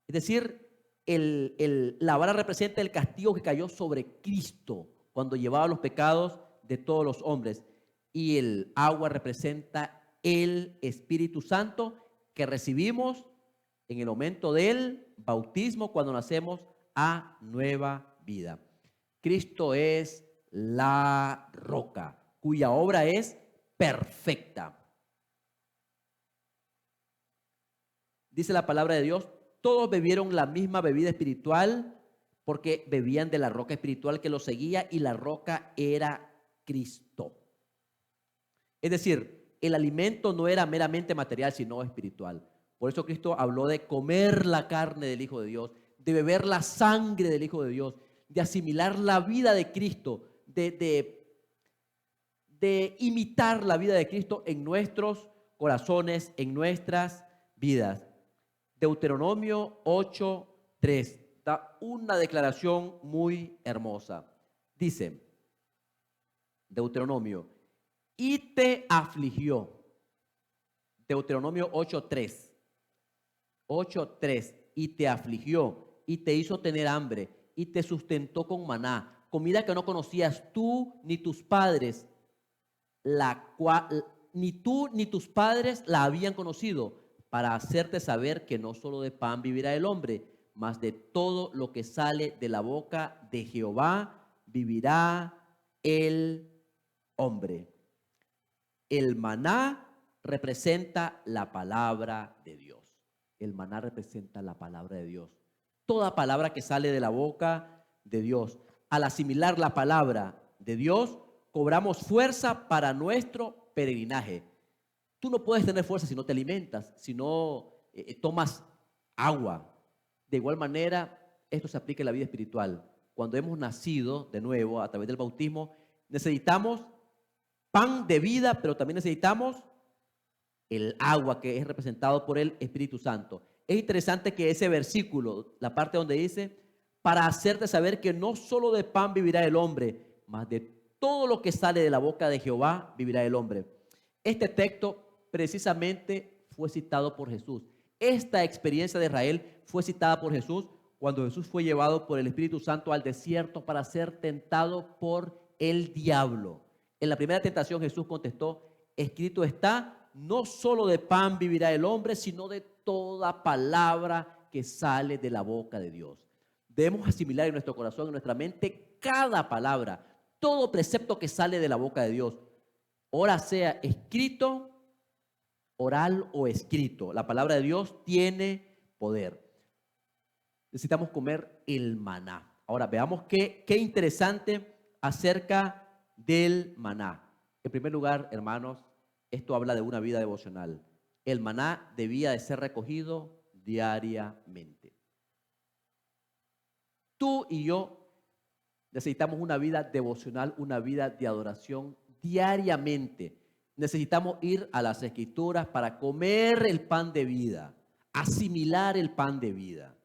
S1: Es decir, la vara representa el castigo que cayó sobre Cristo cuando llevaba los pecados de todos los hombres. Y el agua representa el Espíritu Santo que recibimos en el momento del bautismo, cuando nacemos a nueva vida. Cristo es la roca, cuya obra es perfecta. Dice la palabra de Dios: todos bebieron la misma bebida espiritual porque bebían de la roca espiritual que los seguía, y la roca era Cristo. Es decir, el alimento no era meramente material, sino espiritual. Por eso Cristo habló de comer la carne del Hijo de Dios, de beber la sangre del Hijo de Dios, de asimilar la vida de Cristo, de imitar la vida de Cristo en nuestros corazones, en nuestras vidas. Deuteronomio 8:3 da una declaración muy hermosa. Dice Deuteronomio: y te afligió. Deuteronomio 8:3. 8:3. Y te afligió, y te hizo tener hambre, y te sustentó con maná, comida que no conocías tú ni tus padres, la cual ni tú ni tus padres la habían conocido, para hacerte saber que no solo de pan vivirá el hombre, mas de todo lo que sale de la boca de Jehová vivirá el hombre. El maná representa la palabra de Dios. El maná representa la palabra de Dios. Toda palabra que sale de la boca de Dios. Al asimilar la palabra de Dios, cobramos fuerza para nuestro peregrinaje. Tú no puedes tener fuerza si no te alimentas, si no tomas agua. De igual manera, esto se aplica en la vida espiritual. Cuando hemos nacido de nuevo a través del bautismo, necesitamos pan de vida, pero también necesitamos el agua, que es representado por el Espíritu Santo. Es interesante que ese versículo, la parte donde dice: para hacerte saber que no solo de pan vivirá el hombre, mas de todo lo que sale de la boca de Jehová vivirá el hombre. Este texto precisamente fue citado por Jesús. Esta experiencia de Israel fue citada por Jesús cuando Jesús fue llevado por el Espíritu Santo al desierto para ser tentado por el diablo. En la primera tentación Jesús contestó: escrito está, no solo de pan vivirá el hombre, sino de toda palabra que sale de la boca de Dios. Debemos asimilar en nuestro corazón, en nuestra mente, cada palabra, todo precepto que sale de la boca de Dios, ora sea escrito, oral o escrito. La palabra de Dios tiene poder. Necesitamos comer el maná. Ahora veamos qué interesante acerca del maná. En primer lugar, hermanos, esto habla de una vida devocional. El maná debía de ser recogido diariamente. Tú y yo necesitamos una vida devocional, una vida de adoración diariamente. Necesitamos ir a las Escrituras para comer el pan de vida, asimilar el pan de vida.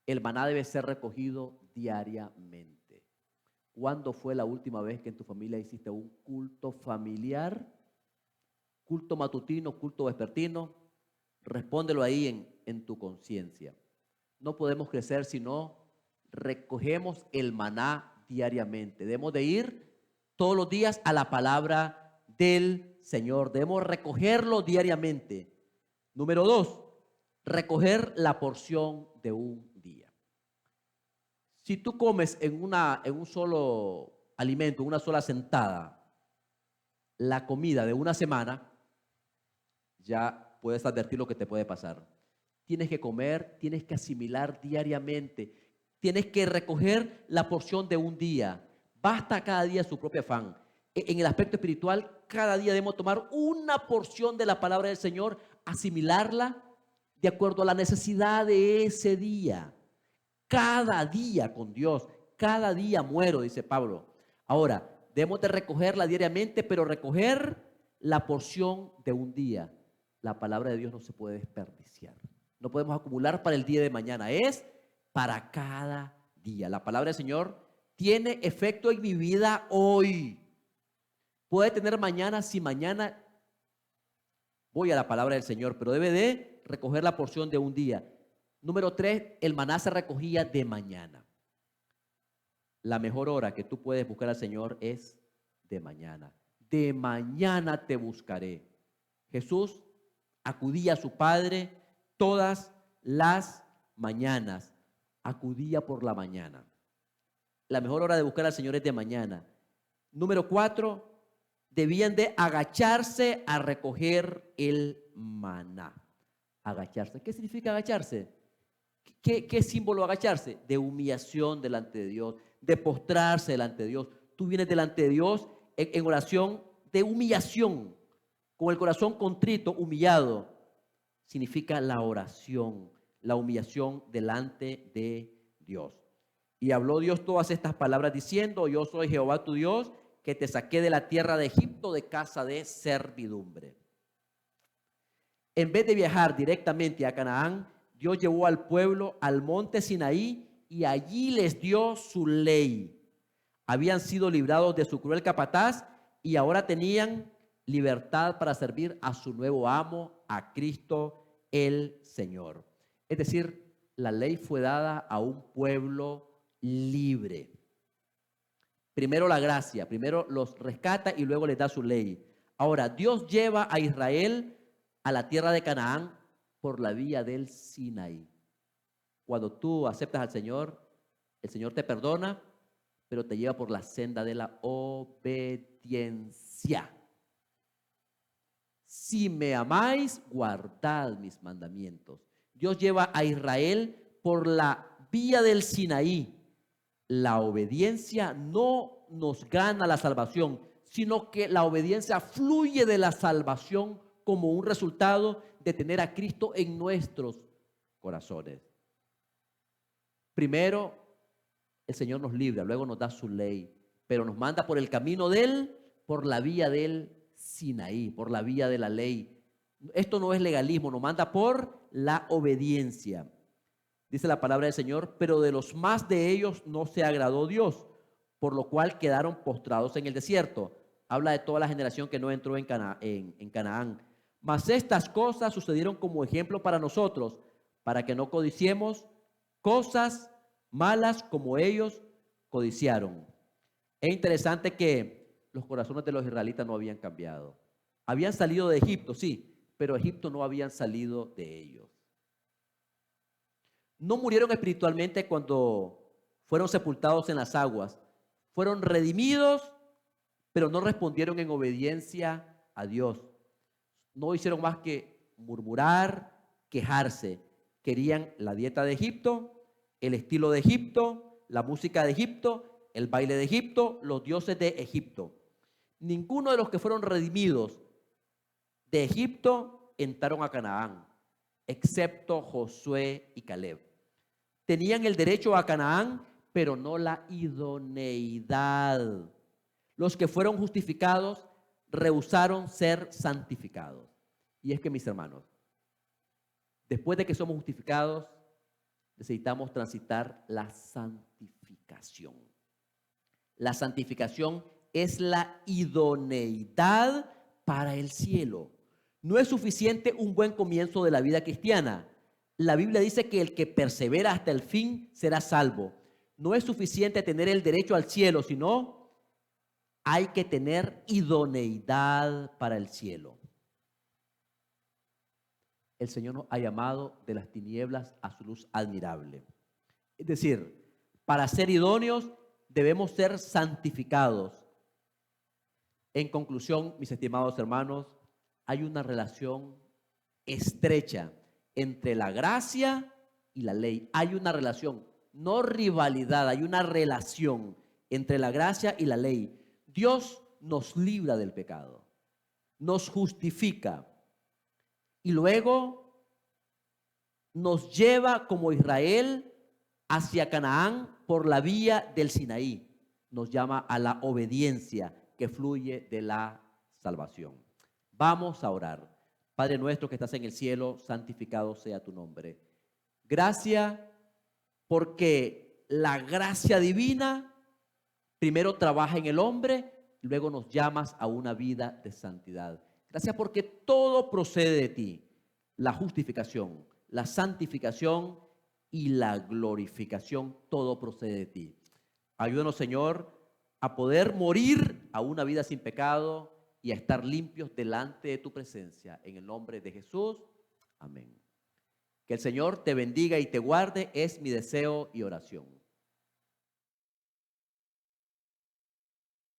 S1: El maná debe ser recogido diariamente. ¿Cuándo fue la última vez que en tu familia hiciste un culto familiar? Culto matutino, culto vespertino. Respóndelo ahí en tu conciencia. No podemos crecer si no recogemos el maná diariamente. Debemos de ir todos los días a la palabra del Señor. Debemos recogerlo diariamente. Número 2, recoger la porción de un día. Si tú comes en un solo alimento, en una sola sentada, la comida de una semana, ya puedes advertir lo que te puede pasar. Tienes que comer, tienes que asimilar diariamente, tienes que recoger la porción de un día. Basta cada día su propio afán. En el aspecto espiritual, cada día debemos tomar una porción de la palabra del Señor, asimilarla de acuerdo a la necesidad de ese día. Cada día con Dios, cada día muero, dice Pablo. Ahora, debemos de recogerla diariamente, pero recoger la porción de un día. La palabra de Dios no se puede desperdiciar. No podemos acumular para el día de mañana, es para cada día. La palabra del Señor tiene efecto en mi vida hoy. Puede tener mañana si mañana voy a la palabra del Señor, pero debe de recoger la porción de un día. Número 3, el maná se recogía de mañana. La mejor hora que tú puedes buscar al Señor es de mañana. De mañana te buscaré. Jesús acudía a su Padre todas las mañanas. Acudía por la mañana. La mejor hora de buscar al Señor es de mañana. Número 4, debían de agacharse a recoger el maná. Agacharse. ¿Qué significa agacharse? ¿Qué símbolo agacharse? De humillación delante de Dios, de postrarse delante de Dios. Tú vienes delante de Dios en oración de humillación, con el corazón contrito, humillado. Significa la oración, la humillación delante de Dios. Y habló Dios todas estas palabras diciendo: yo soy Jehová tu Dios, que te saqué de la tierra de Egipto, de casa de servidumbre. En vez de viajar directamente a Canaán, Dios llevó al pueblo al monte Sinaí y allí les dio su ley. Habían sido librados de su cruel capataz y ahora tenían libertad para servir a su nuevo amo, a Cristo el Señor. Es decir, la ley fue dada a un pueblo libre. Primero la gracia, primero los rescata y luego les da su ley. Ahora, Dios lleva a Israel a la tierra de Canaán por la vía del Sinaí. Cuando tú aceptas al Señor, el Señor te perdona, pero te lleva por la senda de la obediencia. Si me amáis, guardad mis mandamientos. Dios lleva a Israel por la vía del Sinaí. La obediencia no nos gana la salvación, sino que la obediencia fluye de la salvación como un resultado de tener a Cristo en nuestros corazones. Primero, el Señor nos libra, luego nos da su ley, pero nos manda por el camino de Él, por la vía del Sinaí, por la vía de la ley. Esto no es legalismo, nos manda por la obediencia. Dice la palabra del Señor: pero de los más de ellos no se agradó Dios, por lo cual quedaron postrados en el desierto. Habla de toda la generación que no entró en Canaán. Mas estas cosas sucedieron como ejemplo para nosotros, para que no codiciemos cosas malas como ellos codiciaron. Es interesante que los corazones de los israelitas no habían cambiado. Habían salido de Egipto, sí, pero Egipto no habían salido de ellos. No murieron espiritualmente cuando fueron sepultados en las aguas. Fueron redimidos, pero no respondieron en obediencia a Dios. No hicieron más que murmurar, quejarse. Querían la dieta de Egipto, el estilo de Egipto, la música de Egipto, el baile de Egipto, los dioses de Egipto. Ninguno de los que fueron redimidos de Egipto entraron a Canaán, excepto Josué y Caleb. Tenían el derecho a Canaán, pero no la idoneidad. Los que fueron justificados rehusaron ser santificados. Y es que, mis hermanos, después de que somos justificados, necesitamos transitar la santificación. La santificación es la idoneidad para el cielo. No es suficiente un buen comienzo de la vida cristiana. La Biblia dice que el que persevera hasta el fin será salvo. No es suficiente tener el derecho al cielo, sino hay que tener idoneidad para el cielo. el Señor nos ha llamado de las tinieblas a su luz admirable. Es decir, para ser idóneos debemos ser santificados. En conclusión, mis estimados hermanos, hay una relación estrecha entre la gracia y la ley. Hay una relación, no rivalidad, hay una relación entre la gracia y la ley. Dios nos libra del pecado, nos justifica y luego nos lleva como Israel hacia Canaán por la vía del Sinaí. Nos llama a la obediencia que fluye de la salvación. Vamos a orar. Padre nuestro que estás en el cielo, santificado sea tu nombre. Gracias porque la gracia divina primero trabaja en el hombre, luego nos llamas a una vida de santidad. Gracias porque todo procede de ti, la justificación, la santificación y la glorificación, todo procede de ti. Ayúdanos, Señor, a poder morir a una vida sin pecado y a estar limpios delante de tu presencia. En el nombre de Jesús, amén. Que el Señor te bendiga y te guarde, es mi deseo y oración.